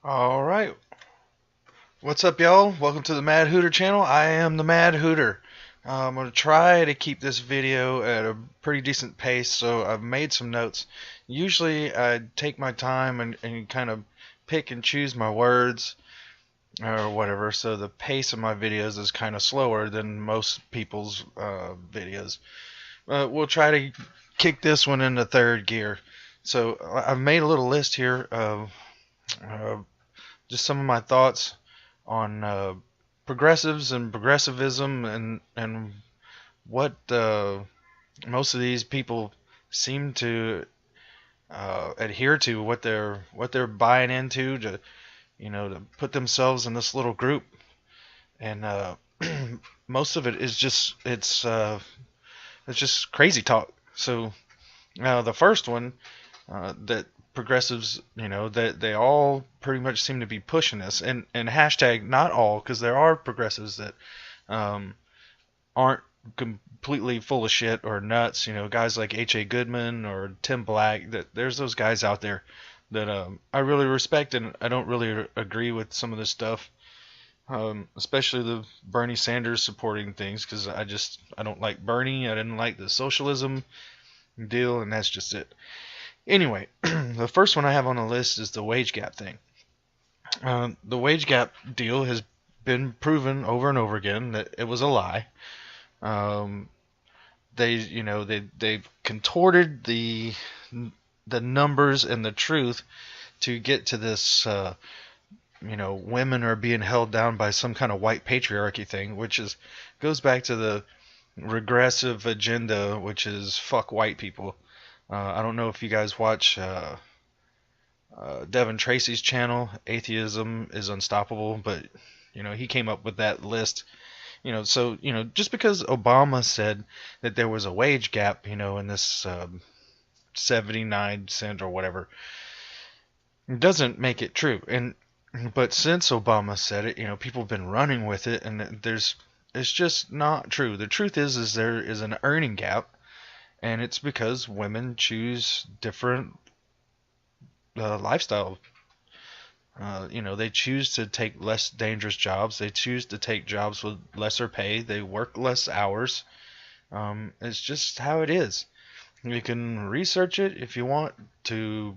All right. What's up, y'all? Welcome to the Mad Hooter channel. I am the Mad Hooter. I'm going to try to keep this video at a pretty decent pace, so I've made some notes. Usually, I take my time and kind of pick and choose my words or whatever, so the pace of my videos is kind of slower than most people's videos. We'll try to kick this one into third gear. So, I've made a little list here of uh, just some of my thoughts on progressives and progressivism and what most of these people seem to adhere to, what they're buying into to put themselves in this little group, and most of it is just it's just crazy talk. So the first one that progressives, that they all pretty much seem to be pushing this, and hashtag not all, because there are progressives that um, aren't completely full of shit or nuts. Guys like H.A. Goodman or Tim Black. That there's those guys out there that I really respect, and I don't really agree with some of this stuff. Especially the Bernie Sanders supporting things, because I don't like Bernie. I didn't like the socialism deal, and that's just it. Anyway, the first one I have on the list is the wage gap thing. The wage gap deal has been proven over and over again that it was a lie. Um, they've contorted the numbers and the truth to get to this. Women are being held down by some kind of white patriarchy thing, which goes back to the regressive agenda, which is fuck white people. I don't know if you guys watch Devin Tracy's channel, Atheism is Unstoppable, but he came up with that list. So just because Obama said that there was a wage gap, in this 79 cent or whatever, doesn't make it true. But since Obama said it, people have been running with it, and it's just not true. The truth is there is an earning gap, and it's because women choose different lifestyle. They choose to take less dangerous jobs. They choose to take jobs with lesser pay. They work less hours. It's just how it is. You can research it if you want to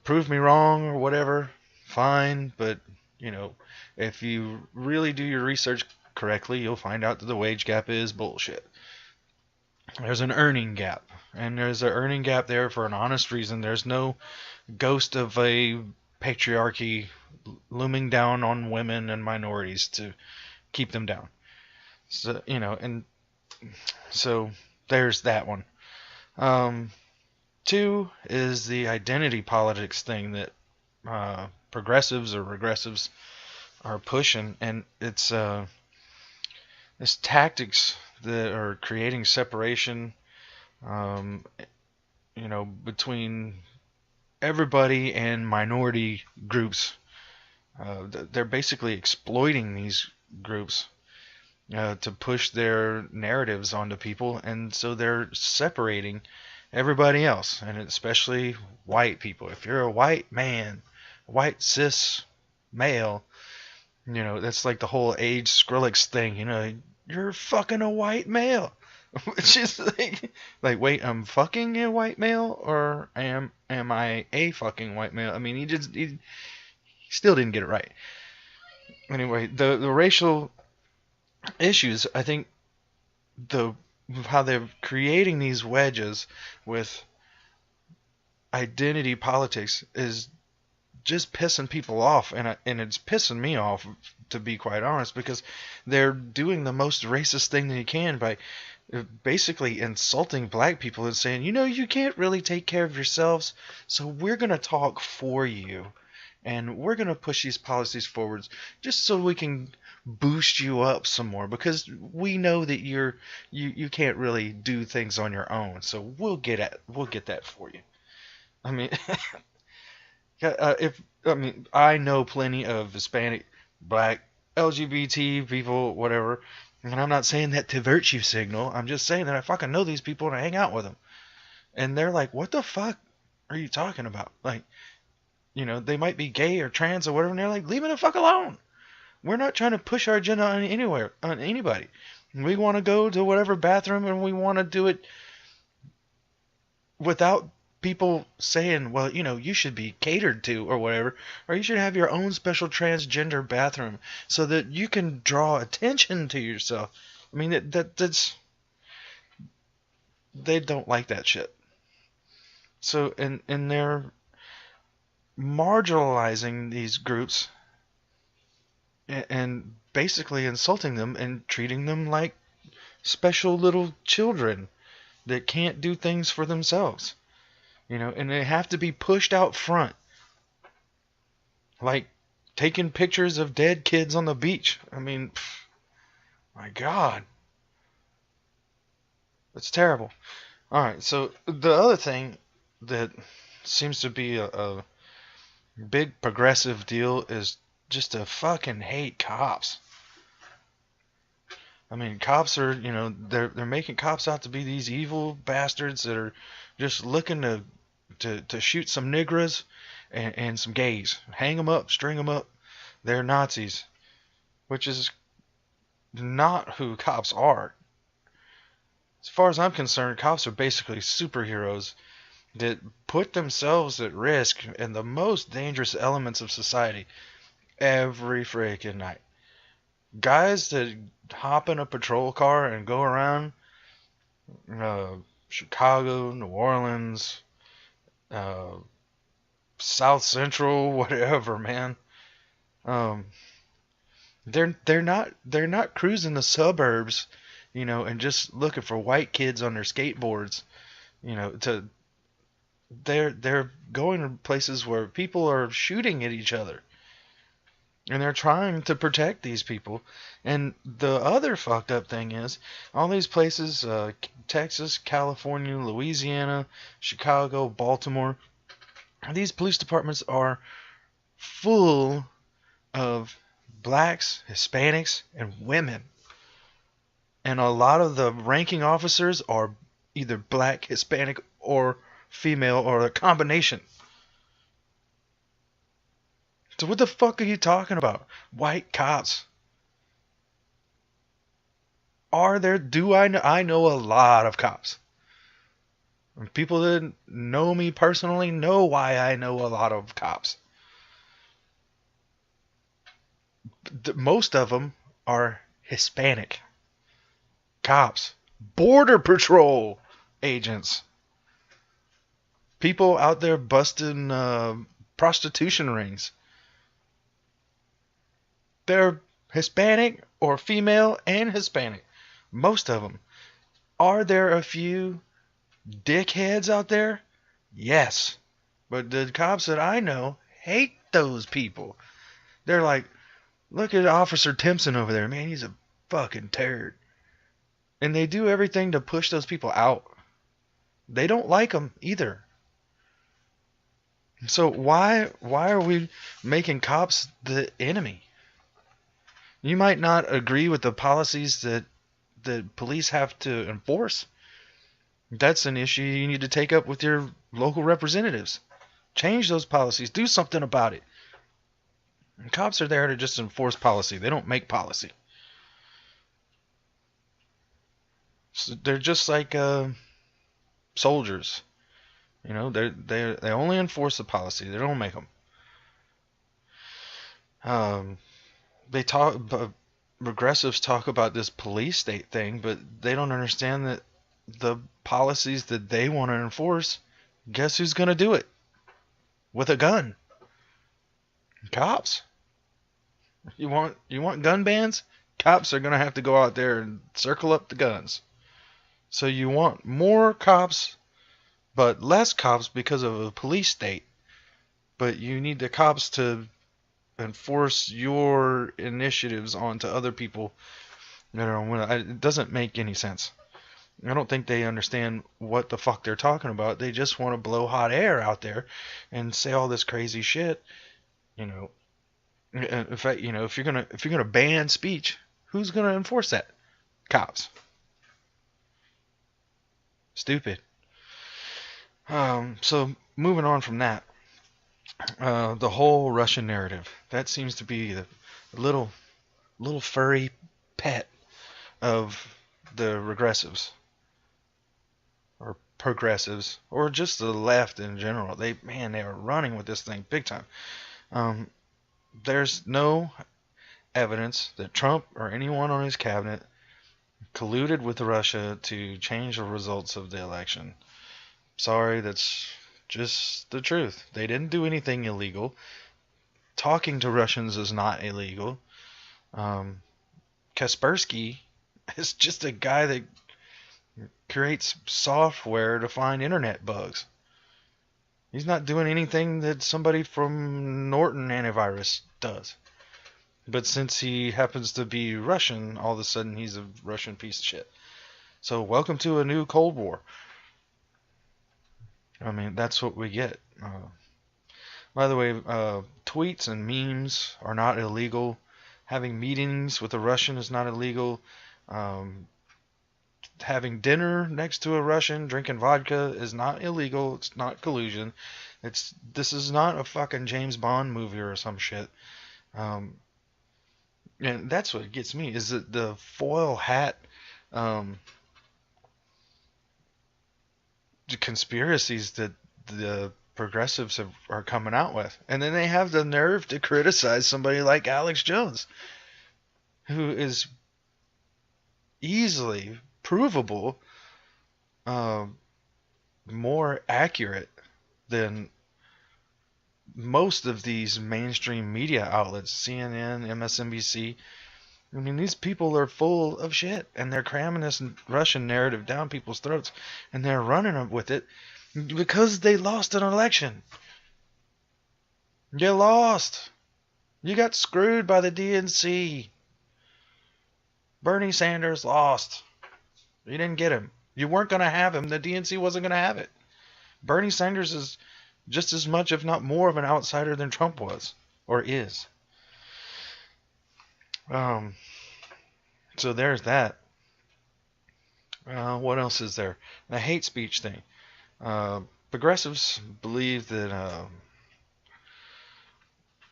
prove me wrong or whatever. Fine, but if you really do your research correctly, you'll find out that the wage gap is bullshit. There's an earning gap, and there's an earning gap there for an honest reason. There's no ghost of a patriarchy looming down on women and minorities to keep them down. So, and so there's that one. Two is the identity politics thing that progressives or regressives are pushing, and it's tactics that are creating separation, um, between everybody and minority groups. They're basically exploiting these groups to push their narratives onto people, and so they're separating everybody else, and especially white people. If you're a white man, white cis male, that's like the whole age Skrillex thing. You're fucking a white male. Which is like, wait, I'm fucking a white male, or am I a fucking white male? I mean, he still didn't get it right. Anyway, the racial issues, I think the how they're creating these wedges with identity politics is just pissing people off, and it's pissing me off, to be quite honest, because they're doing the most racist thing they can by basically insulting black people and saying, you can't really take care of yourselves, so we're going to talk for you, and we're going to push these policies forwards just so we can boost you up some more, because we know that you can't really do things on your own, so we'll get that for you. I mean, if I mean, I know plenty of Hispanic, Black, LGBT people, whatever, and I'm not saying that to virtue signal. I'm just saying that I fucking know these people and I hang out with them, and they're like, "What the fuck are you talking about?" Like, they might be gay or trans or whatever, and they're like, leave me the fuck alone. We're not trying to push our agenda on anybody. We want to go to whatever bathroom, and we want to do it without people saying, well, you should be catered to or whatever, or you should have your own special transgender bathroom so that you can draw attention to yourself. I mean, that's they don't like that shit. So, and they're marginalizing these groups and basically insulting them and treating them like special little children that can't do things for themselves. And they have to be pushed out front. Like taking pictures of dead kids on the beach. I mean, my God. It's terrible. Alright, so the other thing that seems to be a big progressive deal is just to fucking hate cops. I mean, cops are, they're making cops out to be these evil bastards that are just looking to shoot some niggas and some gays. Hang them up, string them up. They're Nazis. Which is not who cops are. As far as I'm concerned, cops are basically superheroes that put themselves at risk in the most dangerous elements of society every freaking night. Guys that hop in a patrol car and go around Chicago, New Orleans, South Central, whatever, man. They're not cruising the suburbs, and just looking for white kids on their skateboards, they're going to places where people are shooting at each other. And they're trying to protect these people. And the other fucked up thing is, all these places, Texas, California, Louisiana, Chicago, Baltimore, these police departments are full of blacks, Hispanics, and women. And a lot of the ranking officers are either black, Hispanic, or female, or a combination. So what the fuck are you talking about? White cops. Are there? Do I know? I know a lot of cops. And people that know me personally know why I know a lot of cops. Most of them are Hispanic cops. Border Patrol agents. People out there busting prostitution rings. They're Hispanic or female and Hispanic. Most of them. Are there a few dickheads out there? Yes. But the cops that I know hate those people. They're like, look at Officer Timpson over there. Man, he's a fucking turd. And they do everything to push those people out. They don't like them either. So why are we making cops the enemy? You might not agree with the policies that police have to enforce. That's an issue you need to take up with your local representatives. Change those policies. Do something about it. And cops are there to just enforce policy. They don't make policy. So they're just like soldiers. They only enforce the policy. They don't make them. Regressives talk about this police state thing, but they don't understand that the policies that they want to enforce, guess who's going to do it? With a gun. Cops. You want gun bans? Cops are going to have to go out there and circle up the guns. So you want more cops, but less cops because of a police state. But you need the cops to enforce your initiatives onto other people that are. It doesn't make any sense. I don't think they understand what the fuck they're talking about. They just want to blow hot air out there and say all this crazy shit. In fact, if you're gonna ban speech, who's gonna enforce that? Cops. Stupid. So moving on from that, The whole Russian narrative. That seems to be the little furry pet of the regressives or progressives or just the left in general. They are running with this thing big time. Um, there's no evidence that Trump or anyone on his cabinet colluded with Russia to change the results of the election. Sorry, that's just the truth. They didn't do anything illegal. Talking to Russians is not illegal. Kaspersky is just a guy that creates software to find internet bugs. He's not doing anything that somebody from Norton Antivirus does. But since he happens to be Russian, all of a sudden he's a Russian piece of shit. So welcome to a new Cold War. I mean, that's what we get. By the way, tweets and memes are not illegal. Having meetings with a Russian is not illegal. Having dinner next to a Russian, drinking vodka is not illegal. It's not collusion. This is not a fucking James Bond movie or some shit. And that's what gets me, is that the foil hat conspiracies that the progressives are coming out with. And then they have the nerve to criticize somebody like Alex Jones, who is easily provable more accurate than most of these mainstream media outlets, CNN, MSNBC. I mean, these people are full of shit, and they're cramming this Russian narrative down people's throats, and they're running with it because they lost an election. You lost. You got screwed by the DNC. Bernie Sanders lost. You didn't get him. You weren't going to have him. The DNC wasn't going to have it. Bernie Sanders is just as much, if not more, of an outsider than Trump was, or is. So there's that. What else is there? The hate speech thing. Progressives believe that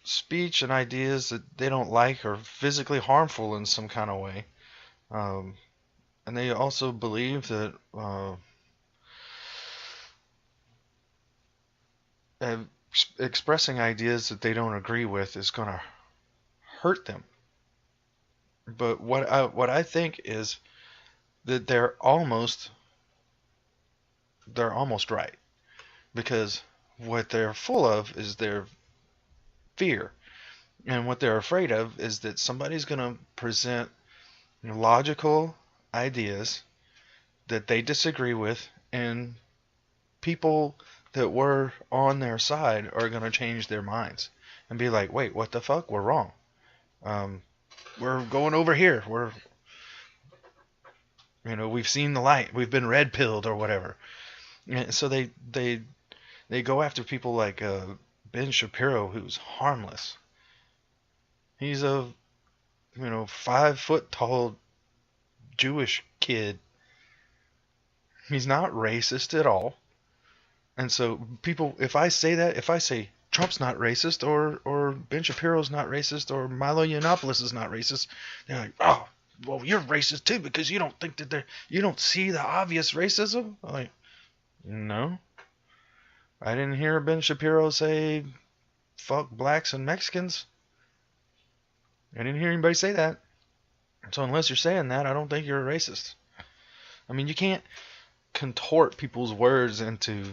speech and ideas that they don't like are physically harmful in some kind of way. And they also believe that expressing ideas that they don't agree with is going to hurt them. But what I think is that they're almost right, because what they're full of is their fear, and what they're afraid of is that somebody's going to present logical ideas that they disagree with, and people that were on their side are going to change their minds and be like, wait, what the fuck? We're wrong. We're going over here. We've seen the light. We've been red pilled or whatever. And so they go after people like Ben Shapiro, who's harmless. He's a 5 foot tall Jewish kid. He's not racist at all. And so people, if I say Trump's not racist, or Ben Shapiro's not racist, or Milo Yiannopoulos is not racist, they're like, oh, well, you're racist too because you don't think that you don't see the obvious racism. I'm like, no, I didn't hear Ben Shapiro say fuck blacks and Mexicans. I didn't hear anybody say that. So unless you're saying that, I don't think you're a racist. I mean, you can't contort people's words into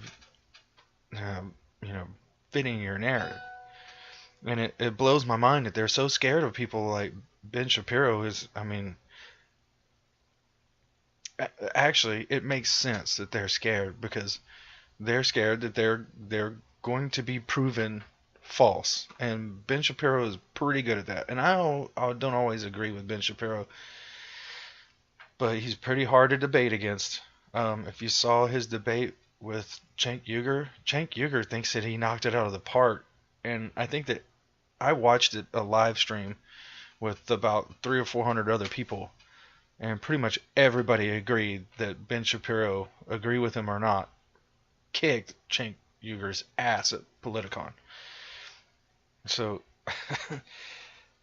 fitting your narrative. And it blows my mind that they're so scared of people like Ben Shapiro. Actually, it makes sense that they're scared, because they're scared that they're going to be proven false. And Ben Shapiro is pretty good at that. And I don't always agree with Ben Shapiro, but he's pretty hard to debate against. If you saw his debate with Cenk Uygur thinks that he knocked it out of the park. And I think that I watched it a live stream with about 300 or 400 other people, and pretty much everybody agreed that Ben Shapiro, agree with him or not, kicked Cenk Uygur's ass at Politicon. So,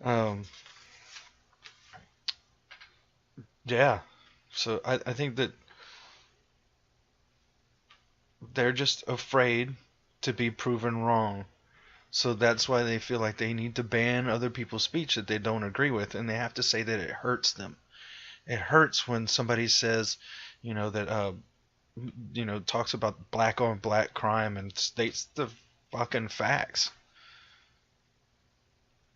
um, yeah. So I think that they're just afraid to be proven wrong. So that's why they feel like they need to ban other people's speech that they don't agree with, and they have to say that it hurts them. It hurts when somebody says, that talks about black on black crime and states the fucking facts.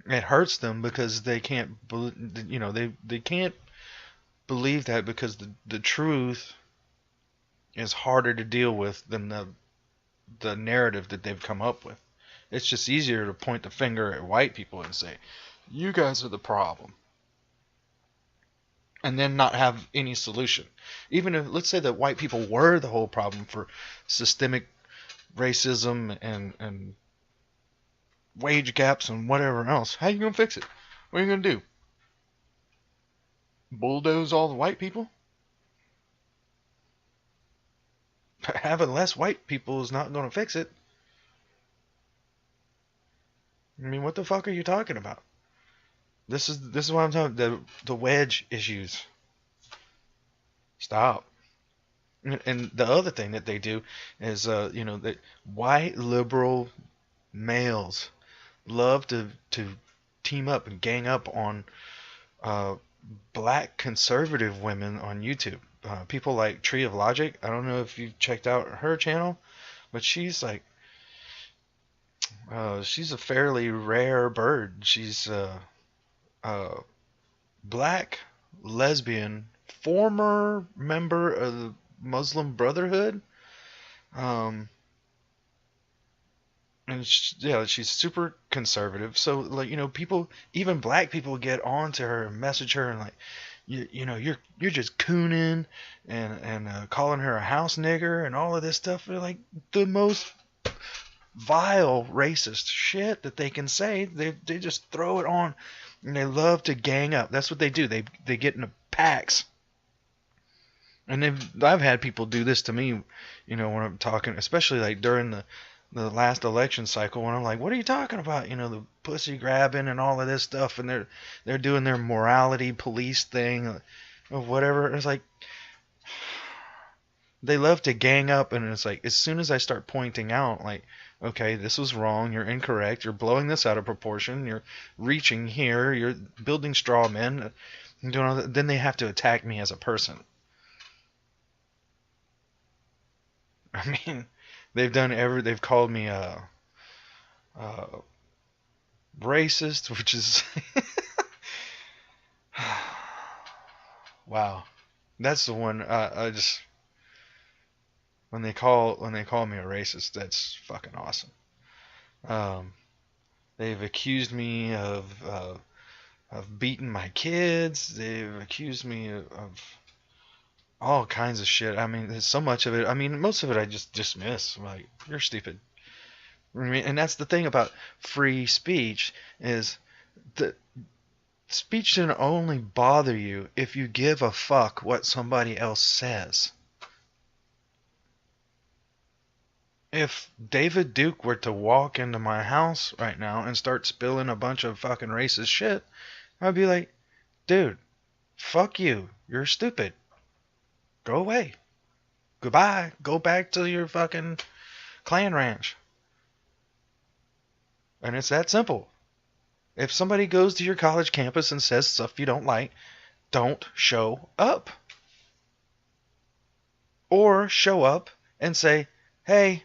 It hurts them because they can't, they can't believe that because the truth is harder to deal with than the narrative that they've come up with. It's just easier to point the finger at white people and say, "You guys are the problem," and then not have any solution. Even if, let's say that white people were the whole problem for systemic racism and wage gaps and whatever else, how are you gonna fix it? What are you gonna do? Bulldoze all the white people? Having less white people is not gonna fix it. I mean, what the fuck are you talking about? This is what I'm talking. The wedge issues. Stop. And the other thing that they do is, that white liberal males love to team up and gang up on uh, black conservative women on YouTube. People like Tree of Logic. I don't know if you've checked out her channel, but she's a fairly rare bird. She's uh, black, lesbian, former member of the Muslim Brotherhood. Um, and yeah, she's super conservative. So like people, even black people, get on to her and message her and like, you're just cooning and calling her a house nigger and all of this stuff. They're like the most vile racist shit that they can say. They just throw it on, and they love to gang up. That's what they do. They get into packs. And I've had people do this to me, when I'm talking, especially like during the last election cycle, when I'm like, "What are you talking about?" The pussy grabbing and all of this stuff, and they're doing their morality police thing, or whatever. It's like they love to gang up, and it's like as soon as I start pointing out, like, okay, this was wrong, you're incorrect, you're blowing this out of proportion, you're reaching here, you're building straw men, doing all that, then they have to attack me as a person. I mean, they've called me a racist, which is wow. That's the one I just when they call me a racist, that's fucking awesome. Um, they've accused me of beating my kids. They've accused me of all kinds of shit. I mean, there's so much of it. I mean, most of it I just dismiss. I'm like, you're stupid. I mean, and that's the thing about free speech is that speech should only bother you if you give a fuck what somebody else says. If David Duke were to walk into my house right now and start spilling a bunch of fucking racist shit, I'd be like, dude, fuck you. You're stupid. Go away. Goodbye. Go back to your fucking clan ranch. And it's that simple. If somebody goes to your college campus and says stuff you don't like, don't show up. Or show up and say, hey,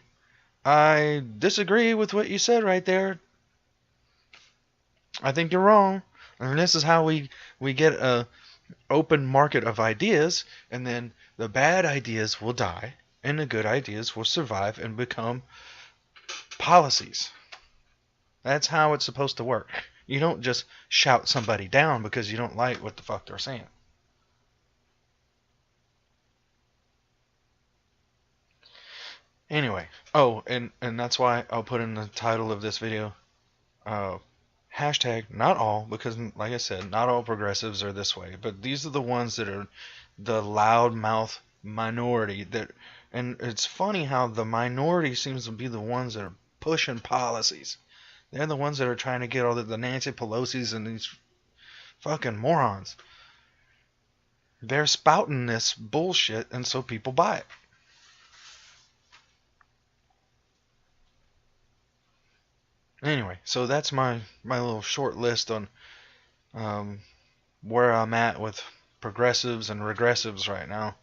I disagree with what you said right there. I think you're wrong. And this is how we get a open market of ideas, and then the bad ideas will die, and the good ideas will survive and become policies. That's how it's supposed to work. You don't just shout somebody down because you don't like what the fuck they're saying. Anyway, oh, and that's why I'll put in the title of this video, uh, hashtag not all, because like I said, not all progressives are this way, but these are the ones that are the loudmouth minority that, and it's funny how the minority seems to be the ones that are pushing policies. They're the ones that are trying to get all the Nancy Pelosi's and these fucking morons. They're spouting this bullshit, and so people buy it. Anyway, so that's my little short list on where I'm at with progressives and regressives right now.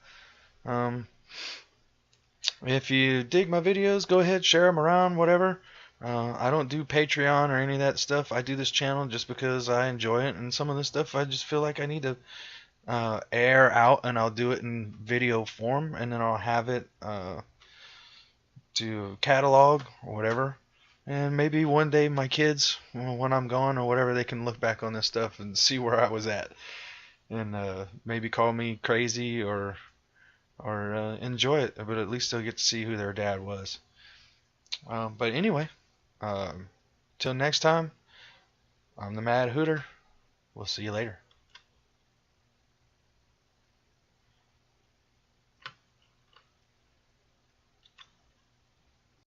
If you dig my videos, go ahead, share them around, whatever. I don't do Patreon or any of that stuff. I do this channel just because I enjoy it, and some of this stuff I just feel like I need to air out, and I'll do it in video form, and then I'll have it to catalog or whatever. And maybe one day my kids, when I'm gone or whatever, they can look back on this stuff and see where I was at, and maybe call me crazy or enjoy it, but at least they'll get to see who their dad was. But anyway, till next time, I'm the Mad Hooter. We'll see you later.